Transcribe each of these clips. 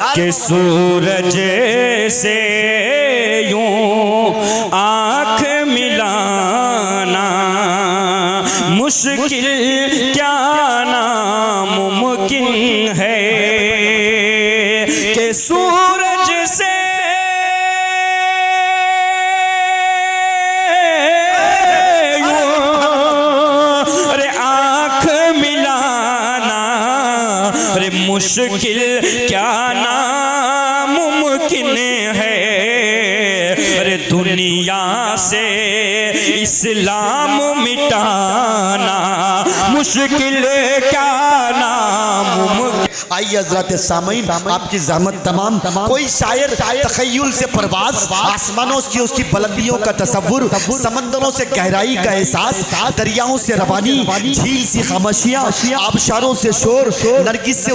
कि सूरज से यूं आँख मिलाना मुश्किल क्या नामुमकिन है कि सूरज से मुश्किल क्या नामुमकिन है। अरे दुनिया से इस्लाम मिटाना मुश्किल क्या नामुमकिन। आइए हज़रात सामीन, आपकी ज़हमत तमाम। कोई शायर तख़य्युल से परवाज़, आसमानों की उसकी बुलंदियों का तसव्वुर, समंदरों से गहराई का एहसास, दरियाओं से रवानी, झील सी खामोशियाँ, आबशारों से शोर, नरगिस से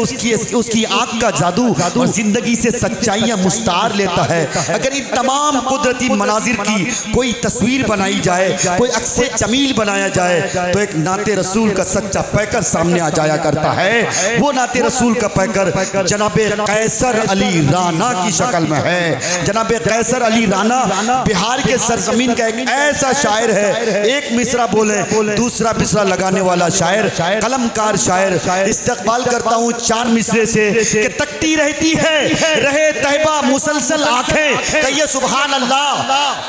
उसकी आँख का जादू और ज़िंदगी से सच्चाइयाँ मुस्तार लेता है। अगर इन तमाम कुदरती मनाजिर की कोई तस्वीर बनाई जाए, कोई अक्से जमील बनाया जाए, तो एक नाते रसूल का सच्चा पैकर सामने आ जाया करता है। वो नाते रसूल का पैकर जनाबे कैसर अली राना की शक्ल में है। जनाबे कैसर अली राना बिहार के सरजमीन का एक ऐसा शायर है, एक मिसरा बोले दूसरा मिसरा लगाने वाला शायर, कलमकार शायर। इस्तकबाल करता हूँ 4 मिसरे से कि तकती रहती है रहे तैबा मुसलसल आंखें, कहिए सुभान अल्लाह।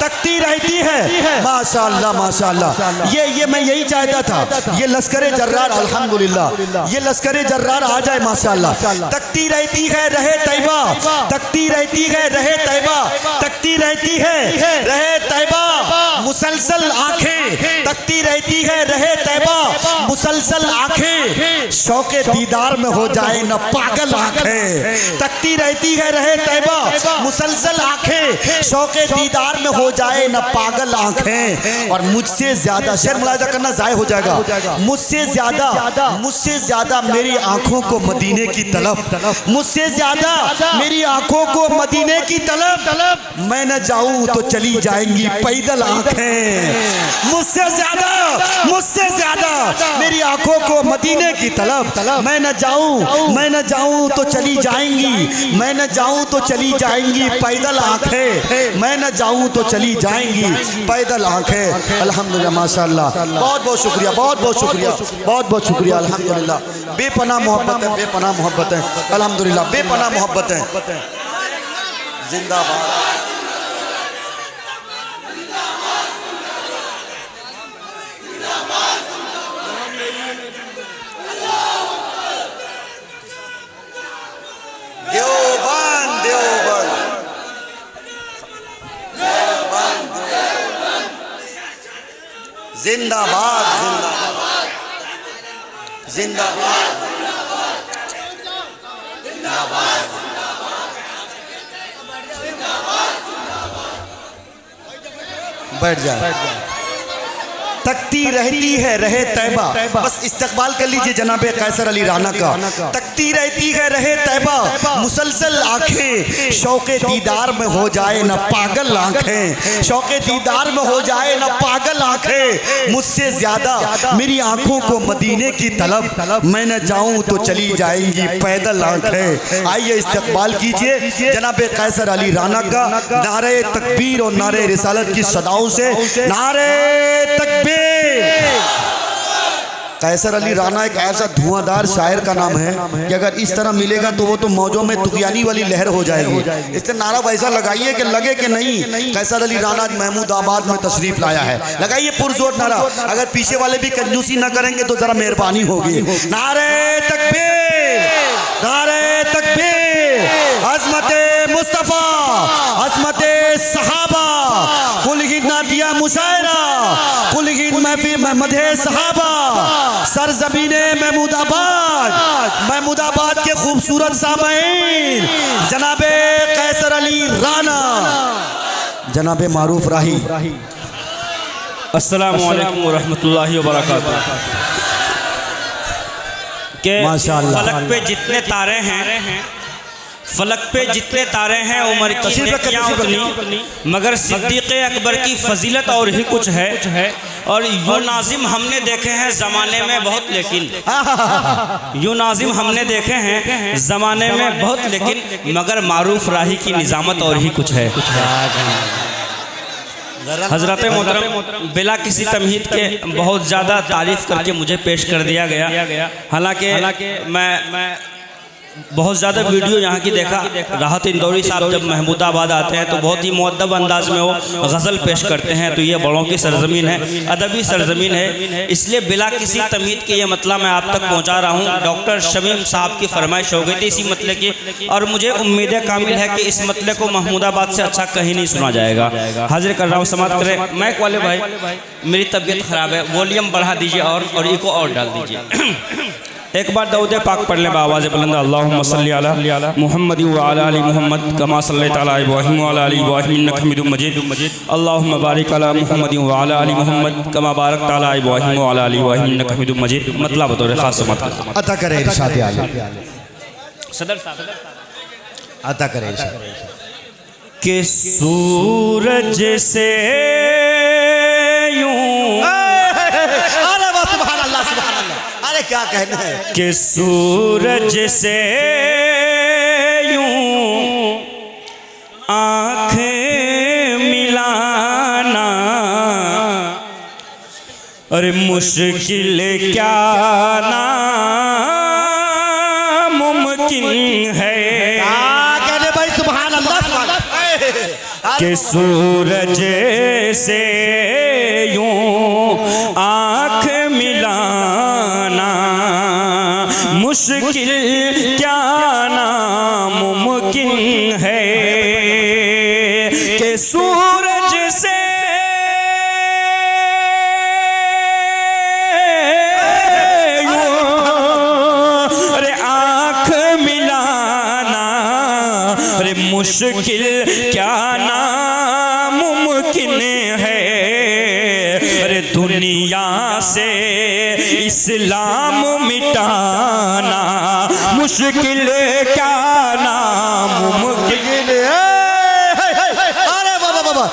तकती रहती है, माशाअल्लाह माशाअल्लाह। ये मैं यही चाहता था, ये लश्करे जर्रार, अल्हम्दुलिल्लाह ये लश्करे जर्रार आ जाए माशाअल्लाह। तकती रहती है रहे तैबा, तकती रहती है रहे तैबा, तकती रहती है रहे तैबा मुसलसल आंखें, तकती रहती है रहे तैबा मुसलसल आंखें, शौके दीदार में हो जाए न पागल आंखें। तकती रहती है रहे तैबा मुसलसल आंखें, शौके दीदार में हो जाए न पागल आंखें। और मुझसे ज्यादा शेर मुलाजा करना जाय हो जाएगा, मुझसे ज्यादा मेरी आंखों को मदीने की तलब, मुझसे ज्यादा मेरी आंखों को मदीने की तलब। मैं न जाऊं तो चली जाएंगी पैदल आंखें। मुझसे ज्यादा मेरी आंखों को मदीने की तलब। मैं न जाऊं तो चली जाएंगी, मैं न जाऊं तो चली जाएंगी पैदल आंखें, मैं न जाऊं तो चली जाएंगी पैदल आंखें। अल्हम्दुलिल्लाह माशाअल्लाह, बहुत बहुत शुक्रिया, बहुत बहुत शुक्रिया, बहुत बहुत शुक्रिया। अल्हम्दुलिल्लाह बेपनाह मोहब्बत है, बेपनाह मोहब्बत है, अल्हम्दुलिल्लाह बेपनाह मोहब्बत है। जिंदाबाद देवबंद, देवबंद, जिंदाबाद, जिंदाबाद, जिंदाबाद, बैठ जाए। तकती रहती है रहे तैबा, बस इस्तकबाल कर लीजिए जनाबे कैसर अली राना का। तकती रहती है रहे तैबा मुसलसल आंखें, शौके दीदार में हो जाए न पागल आंखें, शौके दीदार में हो जाए न पागल आंखें। मुझसे ज्यादा मेरी आंखों को मदीने की तलब, मैं न जाऊं तो चली जाएंगी पैदल आंखें। आइए इस्तकबाल कीजिए जनाबे कैसर अली राना का नारे तकबीर और नारे रिसालत की सदाओं से। नारे तकबीर। कैसर अली राना एक ऐसा धुआंधार शायर का नाम है कि अगर इस तरह मिलेगा तो वो तो मौजों में तुगयानी वाली लहर हो जाएगी। इसलिए नारा वैसा लगाइए कि लगे कि नहीं कैसर अली राना महमूदाबाद में तशरीफ लाया है। लगाइए पुरजोर नारा, अगर पीछे वाले भी कंजूसी ना करेंगे तो जरा मेहरबानी होगी। नारे तकबीर, नारे तकबीर, अज़मते मुस्तफ़ा, अज़मते सहाबा, कुल ही नादिया मुशायरा, कुल ही महफिल मदहे सहाबा, सरजमीने महमूदाबाद, महमूदाबाद के खूबसूरत सामईन जनाबे कैसर अली राना, जनाबे मारूफ राही। अस्सलामु अलैकुम व रहमतुल्लाहि व बरकातुहू। के फलक पे जितने तारे हैं, फलक पे जितने तारे हैं उम्र की नेकियां उतनी, मगर सिद्दीक़ अकबर की फजीलत और ही कुछ है। और यूं नाजिम हमने देखे हैं ज़माने में बहुत, लेकिन यूं नाजिम हमने देखे हैं ज़माने में बहुत, लेकिन मगर मारूफ राही की निज़ामत और ही कुछ है। हज़रत मोहतरम बिला किसी तमहीद के बहुत ज़्यादा तारीफ़ करके मुझे पेश कर दिया गया। हालांकि मैं बहुत ज़्यादा वीडियो यहाँ की देखा। राहत इंदौरी साहब जब महमूदाबाद आते हैं तो बहुत ही मुअद्दब अंदाज में वो गज़ल पेश करते हैं। तो ये बड़ों की सरज़मीन है, अदबी सरज़मीन है, इसलिए बिला किसी तमीद के ये मतला मैं आप तक पहुँचा रहा हूँ। डॉक्टर शमीम साहब की फरमाइश हो गई थी इसी मतले की, और मुझे उम्मीद कामिल है कि इस मतले को महमूदाबाद से अच्छा कहीं नहीं सुना जाएगा। हाजिर कर रहा हूँ, समाप्त करें। मैक वाले भाई, मेरी तबीयत ख़राब है, वॉल्यूम बढ़ा दीजिए और इको और डाल दीजिए। एक बार दऊद पाक पढ़ लें आवाज़ बुलंद। अल्लाहुम्मा सल्ली अला मुहम्मद व अला आलि मुहम्मद कमा सल्लैता अला इब्राहीम व अला आलि इब्राहीम इन्नका हमीदुम मजीद। अल्लाहुम्मा बारिक अला मुहम्मद व अला आलि मुहम्मद कमा बारकता अला इब्राहीम व अला आलि इब्राहीम इन्नका हमीदुम मजीद। मतलब बतौर खास समात अता करे इरशाद आला सदर साहब अता करे इरशाद के सूरज से यूं, अरे वाह सुभान अल्लाह सुभान अल्लाह, अरे क्या कहना है कि सूरज से यूं आँखें मिलाना, अरे मुश्किल क्या नामुमकिन है। कहने भाई सुभान अल्लाह सुभान कि सूरज से यूं आँख मिलाना मुश्किल क्या नामुमकिन है। कि सूरज से यूं अरे आँख मिलाना, अरे मुश्किल क्या नामुमकिन है। अरे दुनिया से इस्लाम मिटाना मुश्किल क्या नामुमकिन है। अरे बाबा बाबा,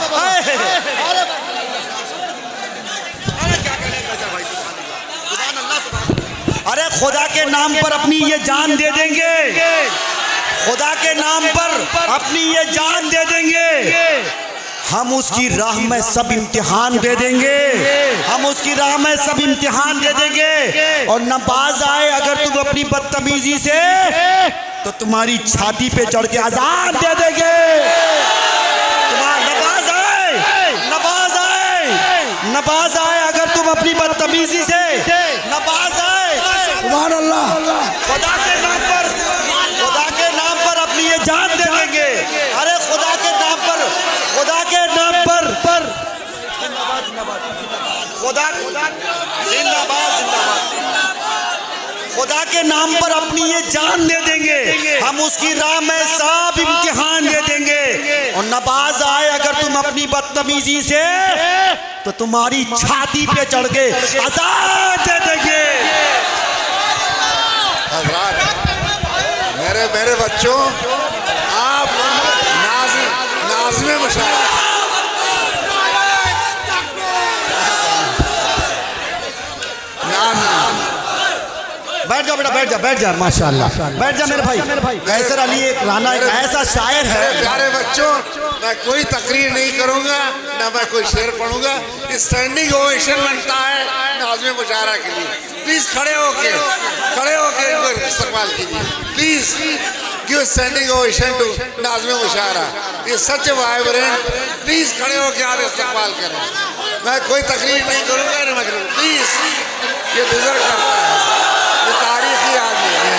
अरे खुदा के नाम पर अपनी ये जान दे देंगे, खुदा के नाम पर अपनी ये जान दे देंगे। हम उसकी राह में सब इम्तिहान दे देंगे, हम उसकी राह में सब इम्तिहान दे देंगे। और नबाज आए अगर तुम अपनी बदतमीजी से, तो तुम्हारी छाती पे चढ़ के आजाद दे देंगे। नबाज आए, नबाज आए, नबाज आए अगर तुम अपनी बदतमीजी से, नबाज आए। सुभान अल्लाह। खुदा के नाम पर, खुदा के नाम पर अपनी ये जान दे देंगे। अरे खुदा के नाम पर, खुदा के नाम पर खुदा जिंदाबाद जिंदाबाद, खुदा के नाम पर अपनी ये जान दे देंगे। हम उसकी राह में सब इम्तिहान दे देंगे। और नबाज आए अगर तुम अपनी बदतमीजी से, तो तुम्हारी छाती पे चढ़ के आजाद दे देंगे। मेरे बच्चों, आप नाज़िम मुशायरा बैठ जाओ बेटा, बैठ जा, बैठ जा, माशाअल्लाह बैठ जा मेरे भाई। कैसर अली एक राना एक ऐसा शायर है। प्यारे बच्चों, मैं कोई तकरीर नहीं करूंगा, ना मैं कोई शेर पढ़ूंगा। स्टैंडिंग ओवेशन बनता है नाज़िम मुशायरा के लिए। प्लीज खड़े होके इनको इस्तेमाल कीजिए। Please give standing ovation to नाज़िम मुशायरा। ये सच वाइब्रेंट, प्लीज खड़े होके आप इस्तेमाल करें। मैं कोई तकरीर नहीं करूंगा, ना मैं प्लीज, ये डिजर्व करता है, ये तारीखी आदमी है।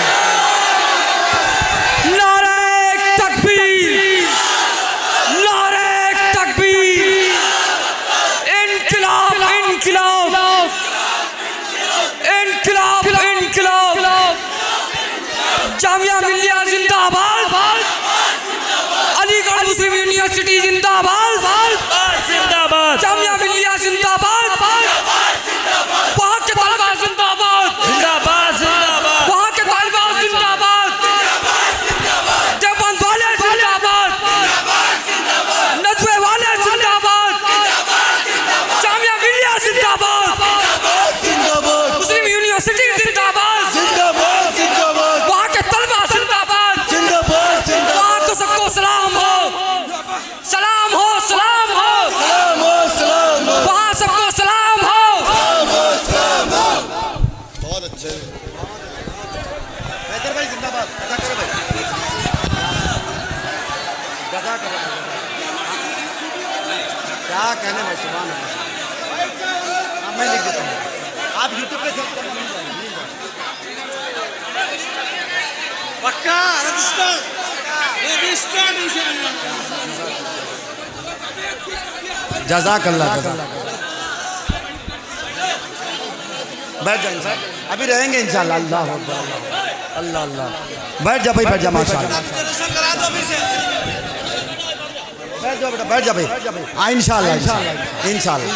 नारे तकबीर, नारे तकबीर, इनकलाब इनकलाब, इनकलाब इनकलाब, जामिया मिल्लिया जिंदाबाद, अलीगढ़ मुस्लिम यूनिवर्सिटी जिंदाबाद, जिंदाबाद, जामिया मिल्लिया जिंदाबाद, वहाँ के तलबा जिंदाबाद, जिंदाबाद, जिंदाबाद, वहाँ के तलबा जिंदाबाद, देवबंद क्या कहने भाई, सुभान अल्लाह। मैं लिख देता हूँ, आप यूट्यूब पे सर्च करना, मिल जाएगा। पक्का रजिस्टर जज़ाकल्लाह जज़ाकल्लाह। बैठ जाएंगे सर, अभी रहेंगे इंशाल्लाह। अल्लाह अल्लाह अल्लाह अल्लाह। बैठ जा भाई, बैठ जा, माशाल्लाह। बैठ जाओ बेटा, बैठ जा भाई। हाँ इंशाल्लाह इंशाल्लाह इंशाल्लाह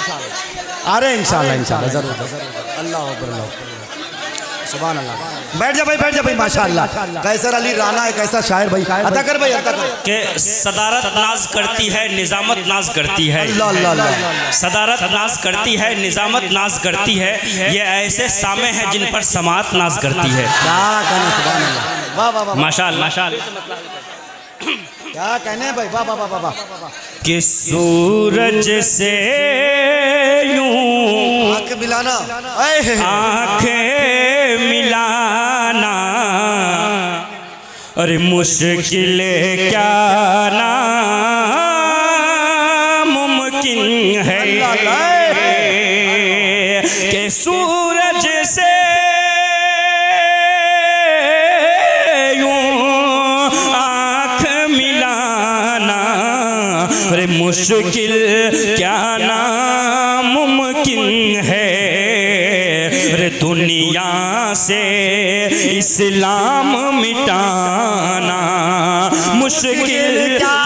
आ रहे हैं इंशाल्लाह इंशाल्लाह, जरूर जरूर। अल्लाह अल्लाह, सुभान अल्लाह। बैठ जा भाई, बैठ जा भाई, माशाल्लाह। कैसर अली राना है, कैसा शायर भाई, अदा कर भाई, अदा कर। के सदारत नाज करती है, निजामत नाज करती है। अल्लाह अल्लाह अल्लाह। सदारत नाज करती है, निजामत नाज करती है। ये ऐसे सामे हैं जिन पर समात नाज करती है। क्या कहना, सुभान अल्लाह, वाह वाह वाह, माशाअल्लाह माशाअल्लाह। क्या कहने हैं भाई, वाह वाह वाह वाह। कि सूरज से यूं आंख मिलाना, आंखें मिलाना, अरे मुश्किल क्या ना मुमकिन है कि सूरज से यूं आंख मिलाना, अरे मुश्किल क्या ना मुमकिन है। अरे दुनिया से इस्लाम मिटाना मुश्किल क्या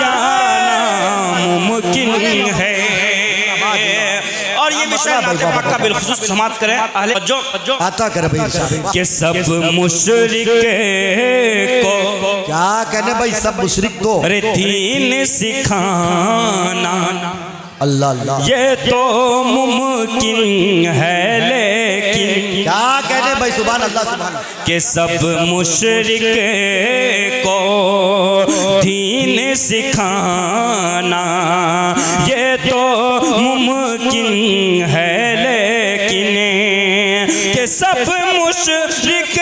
नामुमकिन है। और ये विषय पक्का बिलखुसूस समाप्त करें अहले जो आता कर भाई इंशाल्लाह। कि सब मुशरिक को क्या कहने भाई, सब मुशरिक को अरे दीन सिखाना, अल्लाह अल्लाह। ये तो मुमकिन है लेकिन क्या कहने भाई, सुभान अल्लाह सुभान अल्लाह। कि सब मुशरिक को दीन सिखाना, ये तो मुमकिन है लेकिन कि सब मुशरिक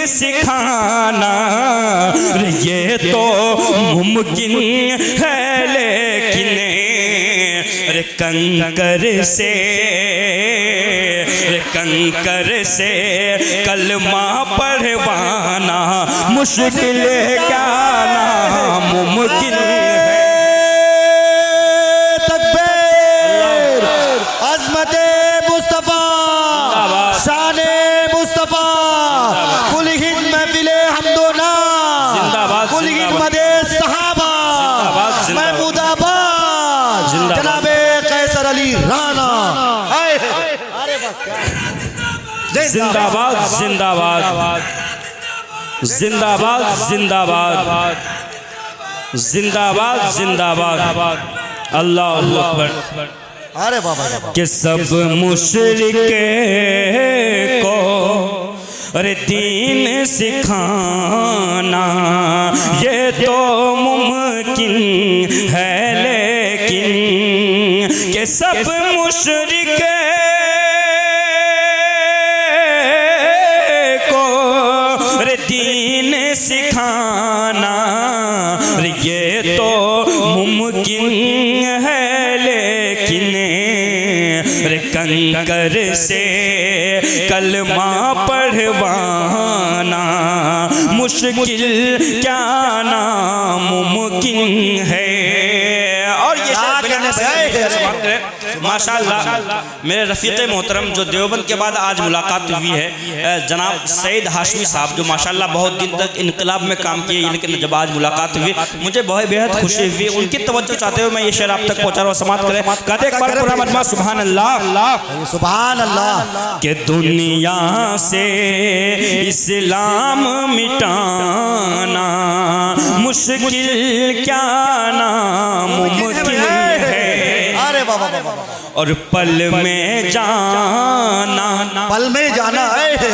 सिखाना, ये तो मुमकिन है लेकिन अरे कंकर से कलमा पढ़वाना मुश्किल क्या नामुमकिन है। तकबीर, अज़मते मुस्तफ़ा, शाने मुस्तफ़ा, कुल हिंद महफिले हमदोना, कुल हिंद मदे सहाबा, महमूदाबाद, जनाबे कैसर अली राना। जिंदाबाद जिंदाबाद जिंदाबाद जिंदाबाद जिंदाबाद जिंदाबाद। अल्लाहु अकबर। अरे बाबा कि सब मुशरिक को अरे दीन सिखाना, ये तो मुमकिन है लेकिन कि सब मुशरिक को अरे दीन सिखाना, ये तो मुमकिन है लेकिन अरे कंकर से कलमा पढ़वाना मुश्किल क्या नामुमकिन है। और ये माशाअल्लाह मेरे रफ़ीक़े मोहतरम जो देवबंद के बाद आज मुलाकात हुई है, जनाब सईद हाशमी साहब जो माशाअल्लाह बहुत दिन तक इनकलाब में काम किए, लेकिन जब आज मुलाकात हुई मुझे बहुत बेहद खुशी हुई। उनकी तवज्जो चाहते हुए मैं ये शेर आप तक पहुँचा रहा हूँ, समाप्त करें। कहते एक बार पूरा मजमा सुभान अल्लाह सुभान अल्लाह। कि दुनिया से इस्लाम मिटाना मुश्किल क्या नामुमकिन है। अरे बाबा और पल में जाना, पल में जाना,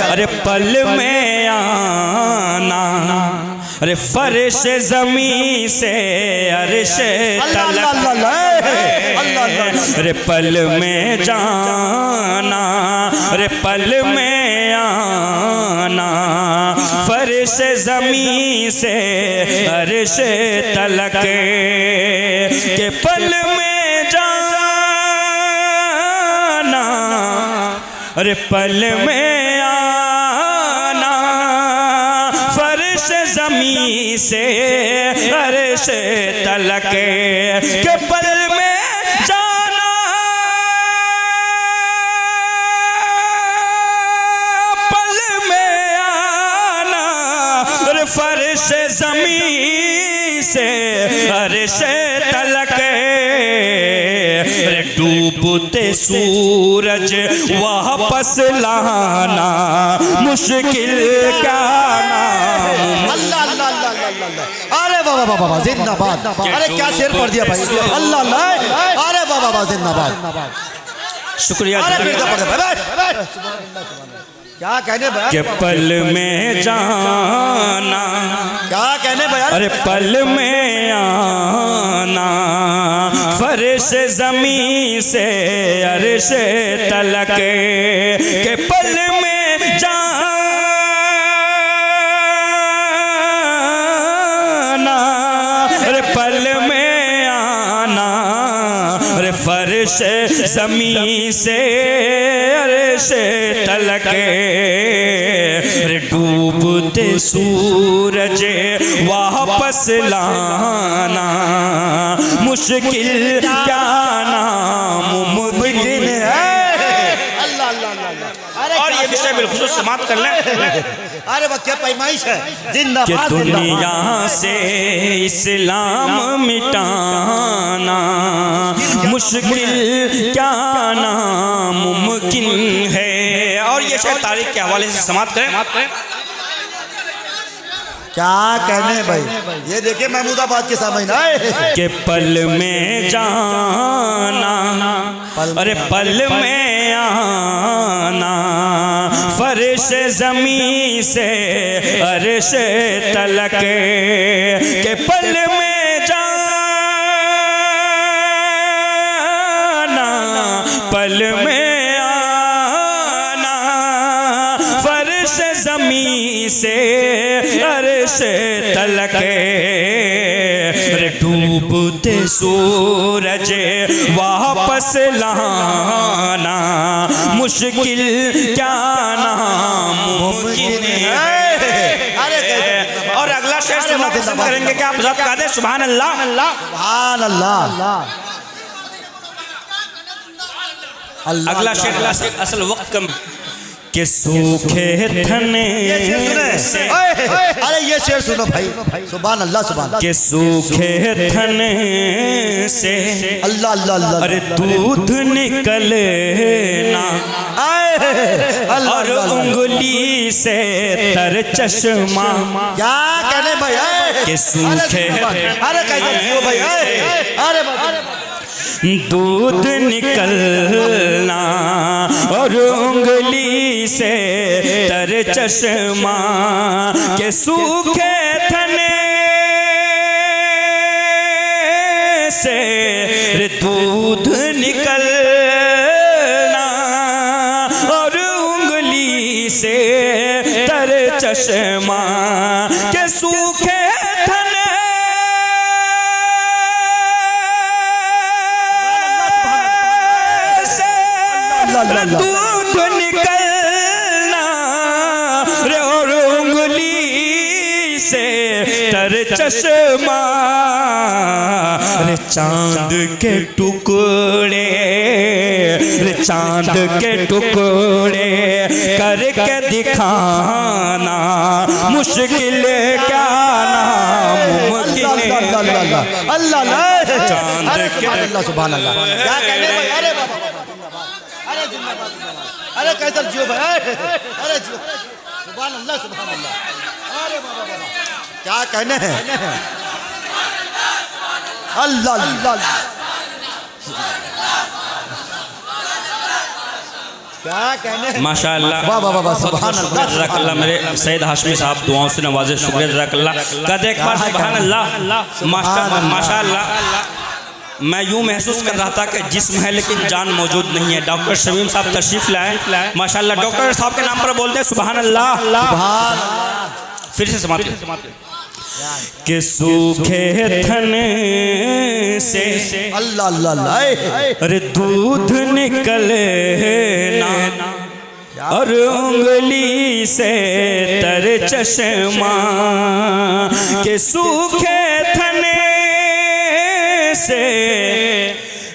अरे पल में आना, अरे फर्श ज़मीं से अर्श तलक, अरे पल में जाना, अरे पल में आना, फर्श ज़मीं से अर्श तलक के पल में जाना, अरे पल में आना, फर्श ज़मीं से अर्श तलक के पल में जाना, पल में आना, अरे फर्श ज़मीं से अर्श तलक, डूबते सूरज वापस लाना मुश्किल क्या नाम। अल्लाह अल्लाह अल्लाह अल्लाह, अरे वाह वाह वाह, जिंदाबाद। अरे क्या शेर पढ़ दिया भाई, अल्लाह अल्लाह, अरे वाह वाह, जिंदाबाद। शुक्रिया। क्या कहने भाई, के पल में जाना, क्या कहने भाई, अरे पल में आना, फर्श ज़मीं से अर्श तलक के पल में जाना, अरे पल में आना, अरे फर्श ज़मीं से अर्श तलक, अरे डूबते सूरज वापस लाना मुश्किल क्या नामुमकिन है। अल्लाह अल्लाह अल्लाह। और ये विषय बिल्कुल समाप्त कर लें। अरे वह क्या पैमाइश है, कि जिंदाबाद। दुनिया से इस्लाम मिटाना मुश्किल क्या नामुमकिन है। और ये शायद तारीख के हवाले से समाप्त करें। क्या कहने भाई, ये देखिए महमूदाबाद के सामने के पल में जाना, अरे पल में आना, फर्श ज़मीं से अर्श तलक के पल में जाना, पल में आना, फर्श ज़मीं से अर्श तलक, डूबते सूरज वापस लाना मुश्किल क्या नामुमकिन है। और अगला शेर सुनना पसंद करेंगे क्या आप? कह दे सुभान अल्लाह। सुभान अल्लाह। अगला शेर असल वक्त कम के सूखे थने से, अरे ये शेर सुनो भाई, सुभान अल्लाह सुभान। के सूखे थने से अल्लाह अल्लाह अल्लाह, अरे दूध निकलना, और उंगली से तर चश्मा। क्या कहने भाई, के सूखे, अरे कैसे जियो भाई, अरे दूध निकलना और उंगली से तर चश्मा, के सूखे थने से दूध निकलना और उंगली से तर चश्मा, के सूखे थने दूध निकलना रे और उंगली से तर चश्मा, रे चांद के टुकड़े, रे चांद के टुकड़े करके दिखाना मुश्किल क्या नामुमकिन है। अल्लाह चांद के अल्लाह सुभान अल्लाह। क्या कहने भाई, अरे बाबा, अरे जिंदाबाद, अरे कैसा जियो भाई, अरे जियो, सुभान अल्लाह सुभान अल्लाह। अरे बाबा बाबा, क्या कहने हैं, अल्लाह अल्लाह। क्या कहने माशाअल्लाह। वाह वाह वाह, बहुत बहुत शुक्रिया जज़ाकल्लाह। मेरे सैयद हाशमी साहब दुआओं से नवाजे, शुक्रिया जज़ाकल्लाह। कहते एक बार सुभान अल्लाह माशाअल्लाह। मैं यूँ महसूस कर रहा था कि जिस्म है लेकिन जान मौजूद नहीं है। डॉक्टर शमीम साहब तशरीफ लाए माशाअल्लाह। डॉक्टर साहब के नाम पर बोलते हैं सुभान अल्लाह। फिर से समाप्त के सूखे थन से अल्लाह अल्लाह अल्लाह अरे दूध निकले ना और उंगली से तर चश्मा के सूखे थन से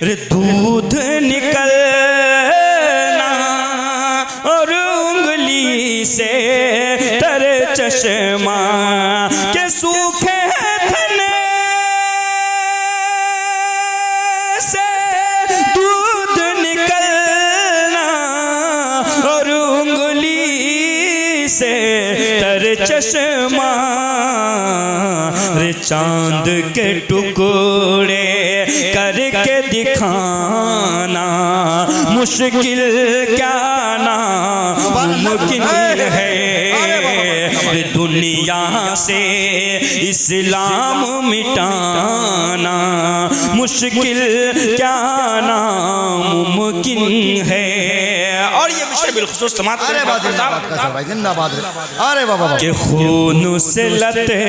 रे दूध निकलना और उंगली से तर चश्मा के सूखे थन से दूध निकलना और उंगली से तर चश्मा रे चांद के टुकड़े करके दिखाना मुश्किल क्या ना मुमकिन है। दुनिया से इस्लाम मिटाना मुश्किल क्या ना मुमकिन है। और ये विषय बिलखुसूस समाप्त अरे वाह भाई जिंदाबाद। अरे वाह वाह के खून से लते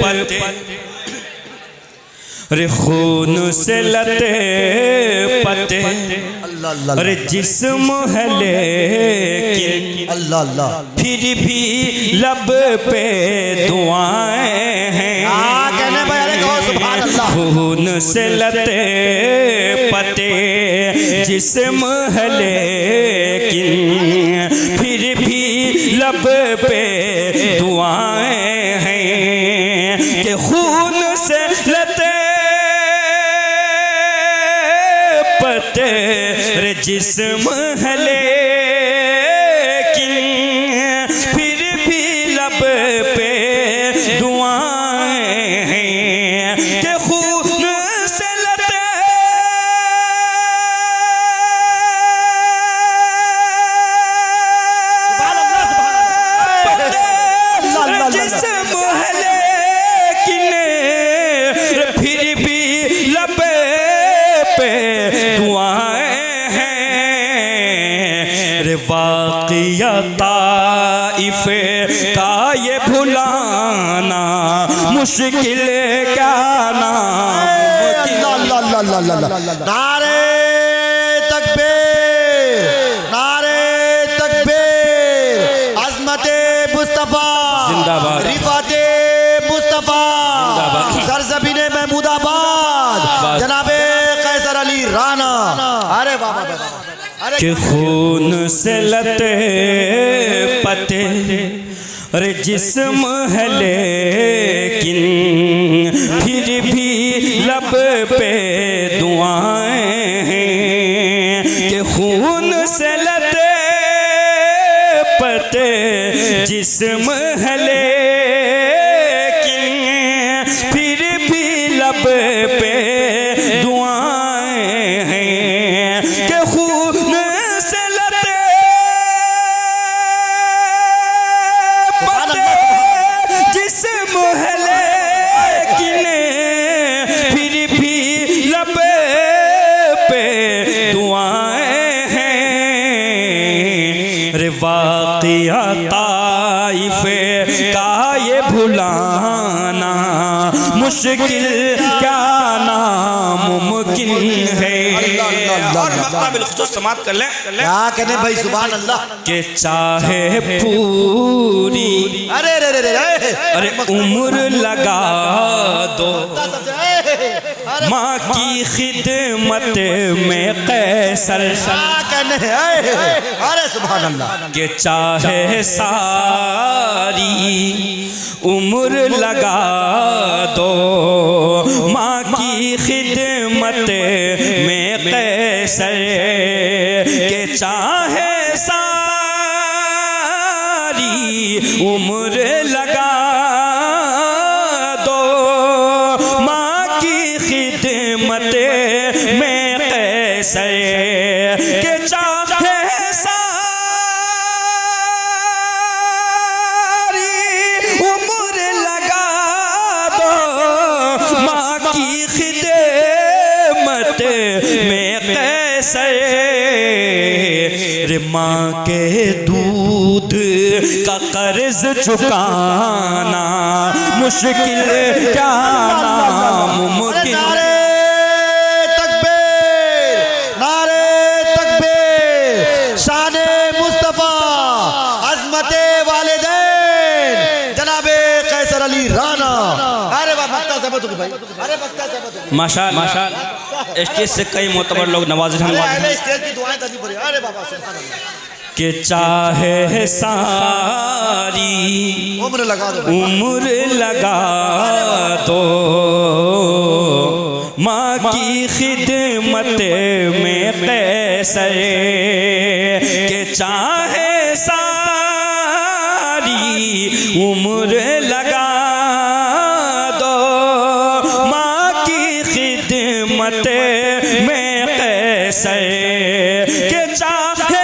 पते अरे खून से लते पते अरे जिस्म है लेकिन अल्लाह अल्लाह फिर भी लब पे दुआएं हैं। कहने भाई अरे कहो सुभान अल्लाह। खून से लते पते जिस्म है लेकिन फिर भी लब पे दुआएं हैं कि खून से लते पते रे जिस्म है लेकिन फिर भी लब पे दुआएं हैं कि खून से लते जिस्म है लेकिन फिर भी लब पे दुआएं हैं। रे वाक़िया ताइफ का ये भुलाना मुश्किल क्या ना नारे तकबीर नारे तकबीर अज़मते मुस्तफ़ा जिंदाबाद। रिफ़ाते मुस्तफ़ा जिंदाबाद। सरज़मीने महमूदाबाद जनाबे कैसर अली राना। अरे बाबा के खून से लते पते अरे जिस्म है लेकिन फिर भी लब पे दुआएं हैं कि खून से लते पते जिस्म है लेकिन फिर भी लब पे दुआएं हैं कि खून से लते पते जिस्म है लेकिन फिर भी लब पे दुआएं हैं। रे वाक़िया ताइफ का ये भुलाना मुश्किल क्या नामुमकिन है। और मक्ता बिलखुसूस समाप्त कर लें। क्या कहने भाई सुभान अल्लाह। के चाहे पूरी अरे रे रे रे अरे उम्र लगा दो माँ की खिदमत में कैसर कहने अरे सुभान अल्लाह। के चाहे सारी उम्र लगा दो माँ की खिदमत में कैसर के चाहे सारी उम्र लगा दो माँ की खिदमत में कैसर के चाहे की खिदमत में कैसर, रे माँ के दूध का कर्ज चुकाना मुश्किल क्या नामुमकिन। नारे तकबीर, शाने मुस्तफा, अज़मते वालिदैन जनाबे कैसर अली राना। अरे वाह, बख्ता से बतू भाई, अरे बख्ता से बतू माशाअल्लाह। स्टेज से कई मोतबर लोग नवाज़ हैं, स्टेज की दुआएं तभी पड़ी। अरे बाबा सुभान अल्लाह। कि चाहे सारी उम्र लगा दो, उम्र लगा दो माँ की खिदमत में कैसर, के चाहे सारी उम्र लगा दो माँ की खिदमत में कैसर, के चाहे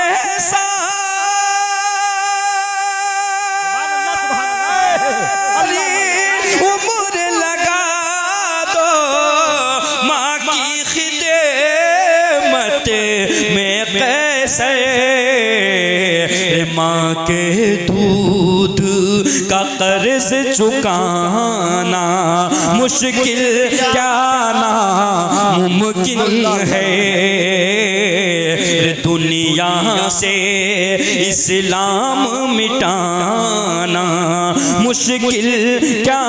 उम्र लगा दो माँ की खिदमत में कैसे, माँ के दूध का कर्ज चुकाना मुश्किल क्या नामुमकिन है, दुनिया से इस्लाम मिटाना मुश्किल क्या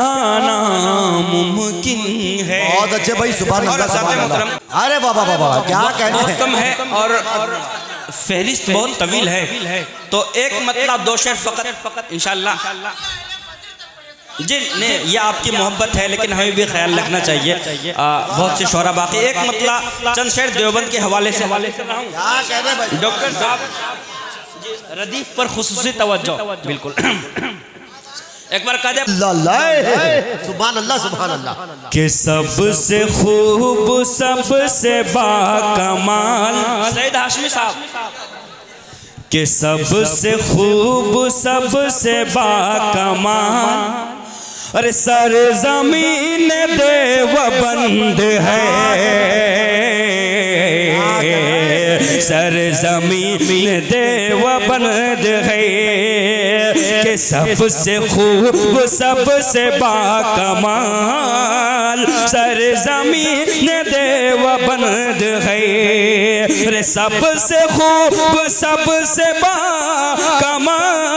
नामुमकिन है। बहुत अच्छे भाई, सुभान अल्लाह सुभान अल्लाह। अरे बाबा बाबा क्या कहने बहुत कम है और फहरिस्त बहुत तवील है, तो एक मतलब दो शेर फकत इंशाअल्लाह। जी नहीं, ये आपकी मोहब्बत है लेकिन हमें भी ख्याल रखना चाहिए, बहुत से शोरा बाकी। एक मतलब चंद शेर देवबंद के हवाले से डॉक्टर साहब रदीफ पर खुसूसी तवज्जो बिल्कुल। एक बार कह दे सुभान अल्लाह सुभान अल्लाह। कि सबसे खूब सबसे बाकमाल सईद हाशमी साहब, कि सबसे खूब सबसे बाकमाल, अरे सर जमीन देवबंद है, सर जमीन देवबंद है, कि सबसे खूब सबसे बाकमाल सर जमीन देवबंद है, रे सबसे खूब सबसे बाकमाल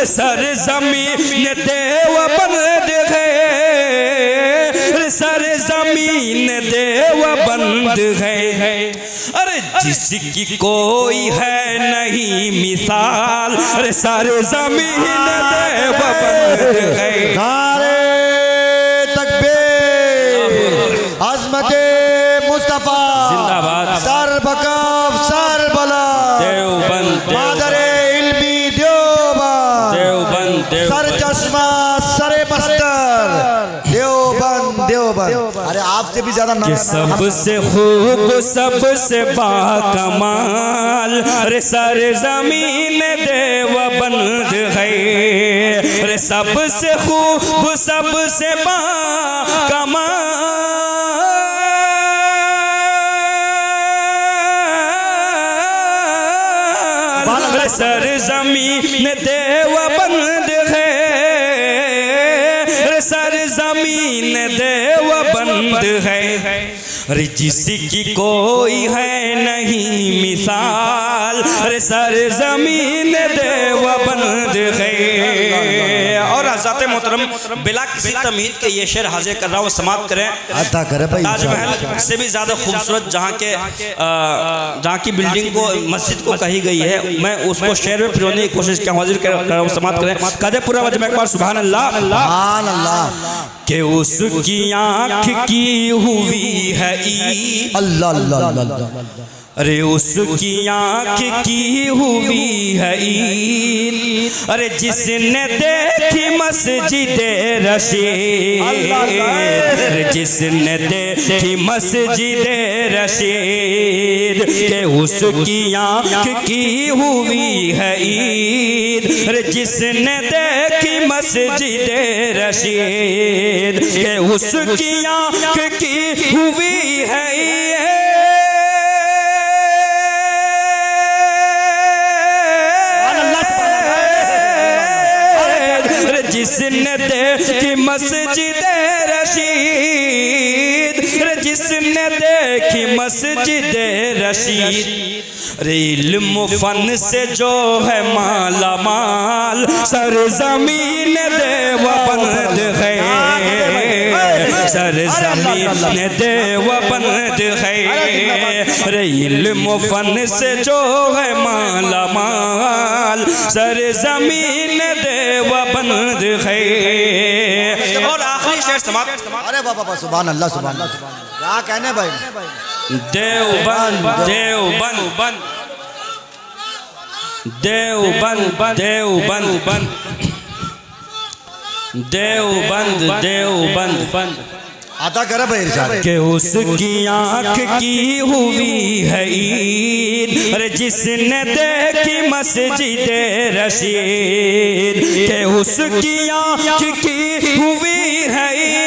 सर जमीन देवबंद है, सर जमीन देवबंद है, अरे जिसकी कोई है नहीं मिसाल, अरे सर जमीन देवबंद है। नारे तकबीर, अज़मते मुस्तफा जिंदाबाद, सर बकफ सर बला देवबंद मादरे इल्मी देवबंद, सर चश्मा सरे बस्तर देवबंद देवबंद। अरे आपसे भी ज्यादा नाम। सबसे खूब सबसे बाकमाल रे सर जमीन देवबंद है, रे सबसे खूब सबसे बाकमाल रे सर जमीन देवबंद है, रे सर जमीन देवबंद है, अरे जिसकी कोई है नहीं मिसाल, अरे सर जमीन देवबंद है। और हज़रत मोहतरम बिला किसी तमहीद के ये शेर हाजिर कर रहा हूँ, समाप्त करें। अता करे भाई। ताजमहल से भी ज़्यादा खूबसूरत जहाँ की बिल्डिंग को मस्जिद को कही गई है, मैं उसको शेर में पिरोने की कोशिश क्या हाजिर कर रहा हूँ, समाप्त करें। कदे पूरा वजह एक बार सुभान अल्लाह सुभान अल्लाह। कि उसकी आँख की हुई है ईद, अल्लाह अल्लाह अल्लाह। अरे उसकी आँख की हुई है ईद, अरे जिसने देख देखी मस्जिद रशीद, जिसने देखी मस्जिद रशीद के उसकी आँख की हुई है ईद। जिसने देखी मस्जिद रशीद के उसकी आँख की हुई है ईद। जिसने देखी मस्जिद रशीद, जिसने देखी मस्जिद रशीद, इल्म फन से जो है माला माल, सरजमीन देवबंद है, सरजमीन देवबंद है। इल्म फन से जो है माला माल, सरजमीन देवबंद है। और आखिरी शेर समाप्त। अरे बाबा सुभान अल्लाह सुभान अल्लाह। क्या कहने भाई? देवबंद देवबंद देवबंद देवबंद देवबंद देवबंद आता करे भाई इरशाद के उसकी आँख की हुई है ईद। अरे जिसने देखी मस्जिद रशीद के उसकी आँख की हुई है ईद।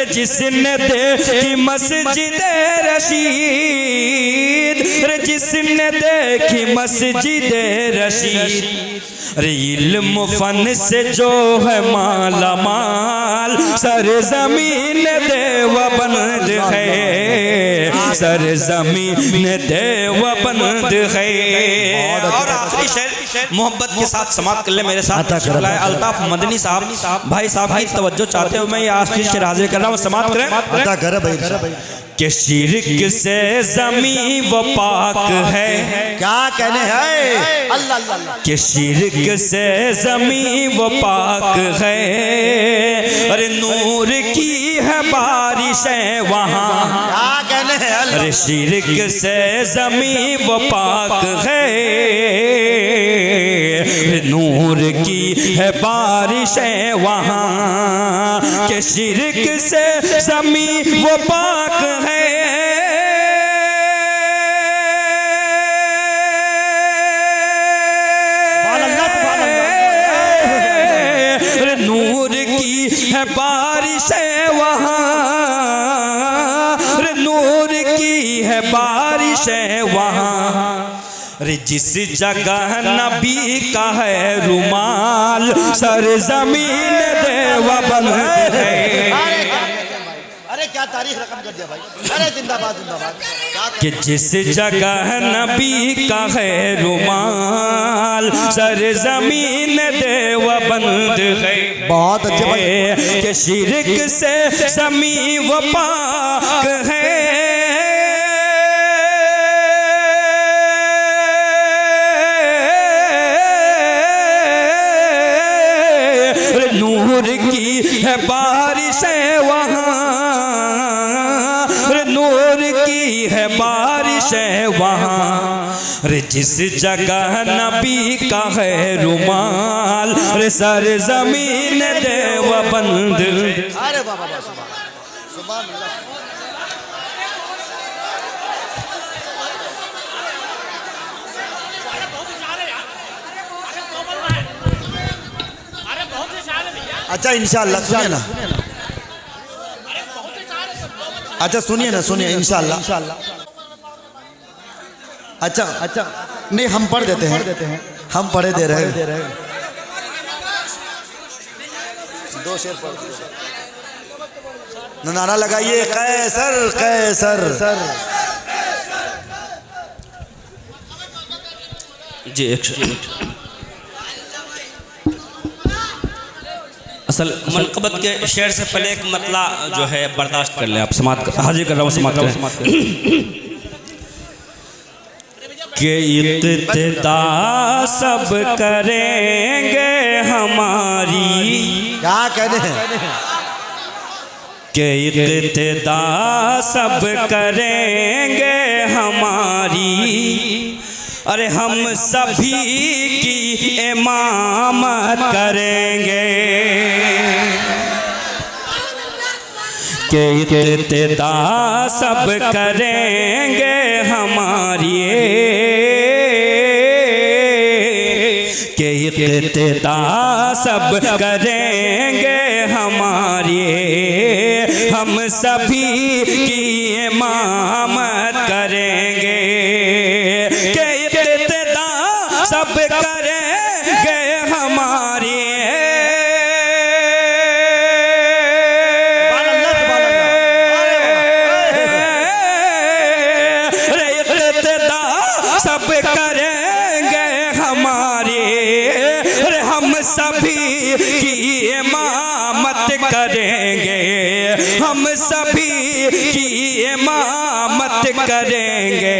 जिसने देखी मस्जिद रशीद, जिसने देखी मस्जिद रशीद, इल्म फन से जो है माला माल, सरजमीन देवबंद है, सरजमीन देवबंद है। और आखिरी शेर मोहब्बत के साथ समाप्त कर ले मेरे साथ। अल्ताफ मदनी साहब भाई साहब की तवज्जो चाहते हुए मैं ये आखिरी शेर हाजिर कर रहा हूँ, समाप्त करें। आता करे भाई कि शिरक से ज़मीं वो पाक है। क्या कहने हैं? अल्लाह अल्लाह। कि शिरक से ज़मीं वो पाक है, अरे नूर की है बारिश है वहाँ। क्या कहने हैं? अरे शिरक से ज़मीं वो पाक है, नूर की है बारिश है वहाँ। कि शिरक से ज़मीं वो पाक है, नूर की है बारिश है वहाँ, नूर की है बारिश है वहाँ। अरे जिस जगह नबी का है रुमाल, सरजमीन देवबंद है। अरे क्या तारीख रकम कर दिया भाई। अरे जिंदाबाद जिंदाबाद। कि जिस जगह नबी का है रुमाल, सरजमीन देवबंद है। बहुत अच्छे भाई। कि शिरक से ज़मीं वो पाक है, नूर की है बारिश है वहाँ, नूर की है बारिश है वहाँ। अरे जिस जगह नबी का है रुमाल, अरे सरजमीन देवबंद। अरे बाबा सुभान अल्लाह। अच्छा इंशाअल्लाह सुनिए ना। अच्छा सुनिए ना सुनिए इंशाअल्लाह। अच्छा अच्छा नहीं हम पढ़ देते हैं, हम पढ़े दे रहे हैं। दो शेर पढ़ नारा लगाइए कैसर कैसर। जी एक असल मनकबत के शेर से पहले एक मतला जो है बर्दाश्त कर ले आप। समाप्त हाजिर कर रहा हूँ, समाप्त करें। कि इब्तिदा सब करेंगे हमारी, क्या कहने हैं? के इक़्तिदा सब करेंगे हमारी, अरे हम सभी की इमामत करेंगे। के इक़्तिदा सब करेंगे हमारी, के इक़्तिदा सब करेंगे हमारी, हम सभी की इमामत करेंगे। के इक़्तिदा सब करेंगे हमारी, सब करेंगे हमारे, अरे हम सभी की इमामत करेंगे, हम सभी की इमामत करेंगे।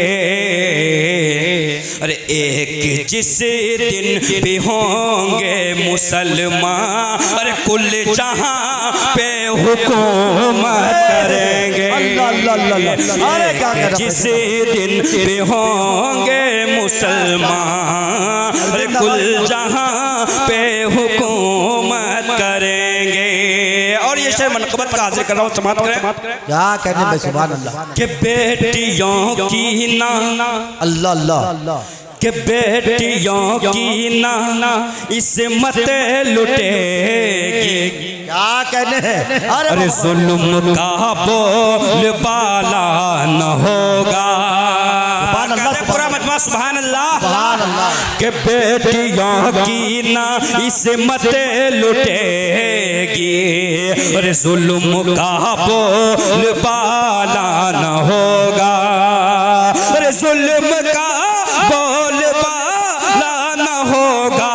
अरे एक जिस दिन भी होंगे मुसलमान, अरे कुल जहां पे हुकूमत करेंगे। जिस दिन भी होंगे मुसलमान, अरे कुल जहां पे हुकूमत करेंगे। और ये शेर मनक़बत का हाजिर कर रहा हूँ, समाप्त करें। क्या कहने में सुभान अल्लाह कि बेटियों की ना अल्लाह अल्लाह कि बेटियों की ना इस्मत लुटेगी। क्या कहने हैं? अरे जुल्म का बोलबाला न होगा। पूरा मजमा सुभान अल्लाह। कि बेटियों की ना इस्मत लुटेगी, अरे जुल्म का बोलबाला न होगा, अरे जुल्म का बोलबाला न होगा।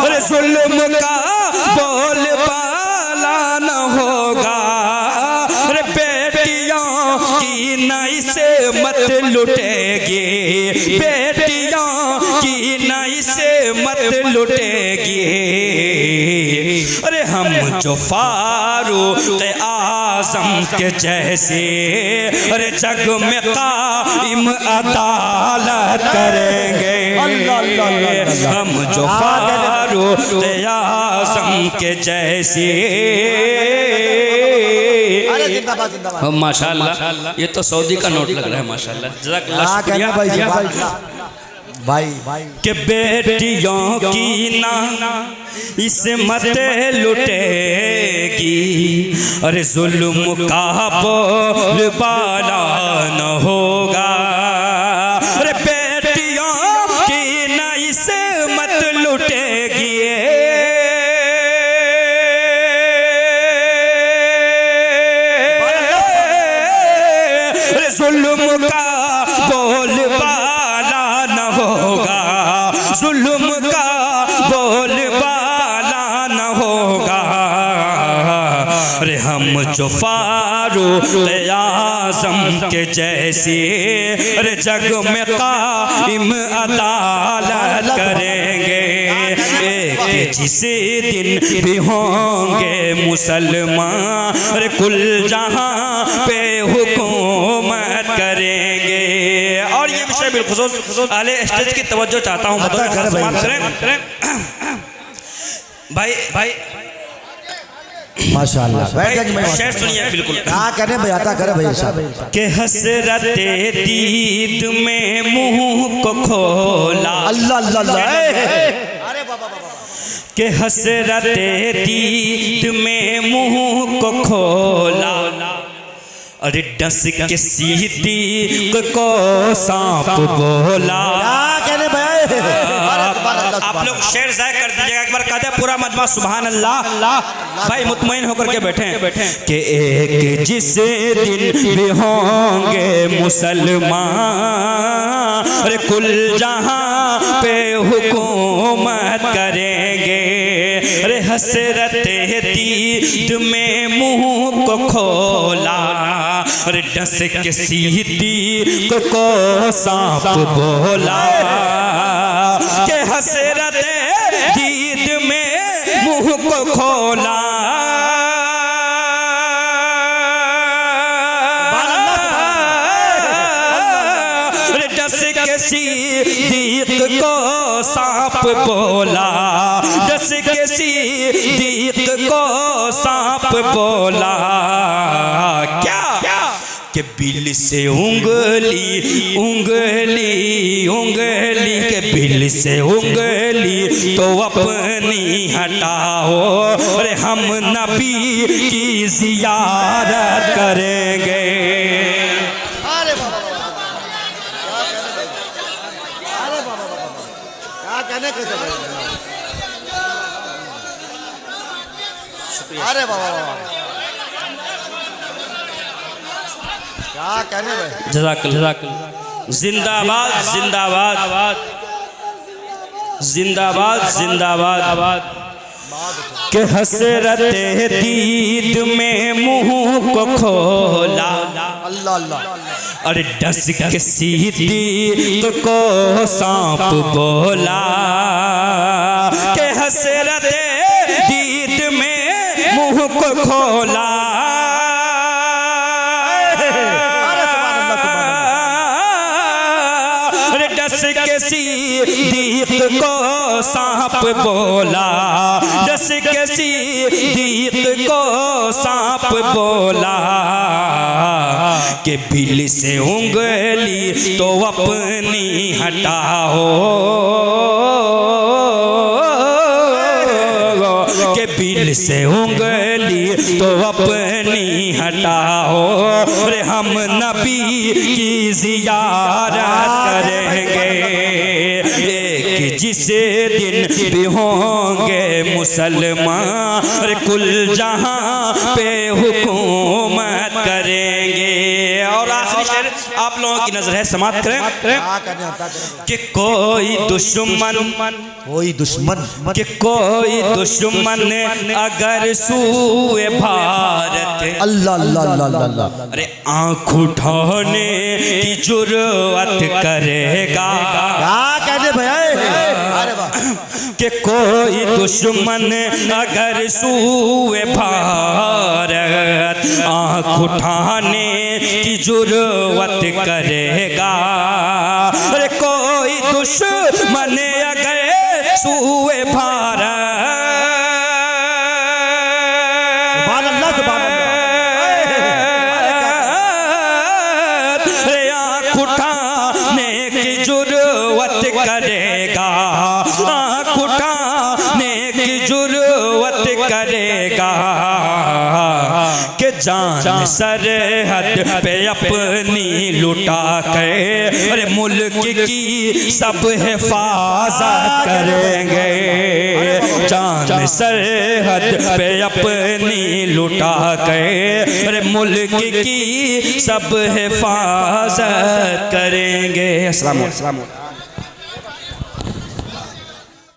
अरे जुल्म का बोलबाला न होगा, अरे बेटियों की नई से मत लुटेगी, बेटियों की नई से मत लुटेगी। अरे हम जो फारूक आज़म के जैसे, अरे जग में कायम अदालत करेंगे। हम जो फारूक आज़म के जैसे, माशाल्लाह ये तो सऊदी का नोट लग रहा है माशाल्लाह। जज़ाकल्लाह, शुक्रिया भाई। कि बेटियों की ना इस्मत लुटेगी, अरे जुल्म का बोलबाला न होगा, अरे बेटियों की ना इस्मत लुटेगी। जुल्म का बोलबाला न होगा, जुल्म का बोलबाला न होगा। अरे हम जो फारूक आज़म के जैसे, अरे जग में कायम अदालत करेंगे। एक जिस दिन भी होंगे मुसलमान, अरे कुल जहां पे हुकूमत करेंगे। और ये विषय बिलखुसूस आले स्टेज की तवज्जो चाहता हूँ, भाई माशाअल्लाह। शेर सुनिए बिल्कुल। क्या कहने भाई, आता करे भाई साहब। के हसरत दीद में मुंह को खोला, अल्लाह अल्लाह। के हसरत दीद में मुंह को खोला, अरे डस के सिद्दीक़ को सांप बोला। आप लोग शेर ज़ाय कर दीजिएगा एक बार, कहते पूरा मजमा सुभान अल्लाह। भाई मुतमईन होकर के बैठे कि एक जिस दिन भी होंगे मुसलमान, अरे कुल जहां पे हुकूमत करेंगे। अरे हसरत दीद में मुंह को खोला, अरे डस के सिद्दीक़ को सांप बोला। हसरत दीद में मुंह को खोला, डस के सिद्दीक को सांप बोला, डस के सिद्दीक को सांप बोला। क्या कि बिल से उंगली उंगली उंगली के बिल से उंगली तो अपनी हटाओ, अरे हम नबी की जियारत करेंगे। अरे बाबा क्या कहने कैसे, अरे बाबा क्या कहने भाई। जज़ाकल्लाह। जिंदाबाद जिंदाबाद जिंदाबाद जिंदाबाद। के हसरत दीद में मुंह को खोला, अल्लाह अल्लाह, अरे डस के सिद्दीक को सांप बोला। के हसरत दीद में मुंह को खोला, डस के सिद्दीक को सांप बोला, डस के सिद्दीक को सांप बोला। के बिल से उंगली तो अपनी हटाओ, के बिल से उंगली तो अपनी हटाओ, अरे हम नबी की जियारत करेंगे। एक जिस दिन भी होंगे मुसलमान, अरे कुल जहां पे हुकूमत करेंगे। और आखिरी शेर आप लोगों की नजर है, समाप्त करें। कि कोई दुश्मन कि कोई दुश्मन अगर सूए भारत, अल्लाह अल्लाह अल्लाह अल्लाह, अरे आँख उठाने की जुर्रत करेगा। क्या कहने भैया, अरे वाह। कि कोई दुश्मन अगर सूए भारत, आँख उठाने की जुर्रत करेगा। अरे कोई दुश्मन अगर सूए भारत, आँख उठाने की जुर्रत करेगा, आँख उठाने की जुर्रत करेगा। कि जान सरहद पे अपनी लुटा के, अरे मुल्क की सब हिफाजत करेंगे। जान सरहद पे अपनी लुटा के, अरे मुल्क की सब हिफाजत करेंगे। अस्सलाम वालेकुम।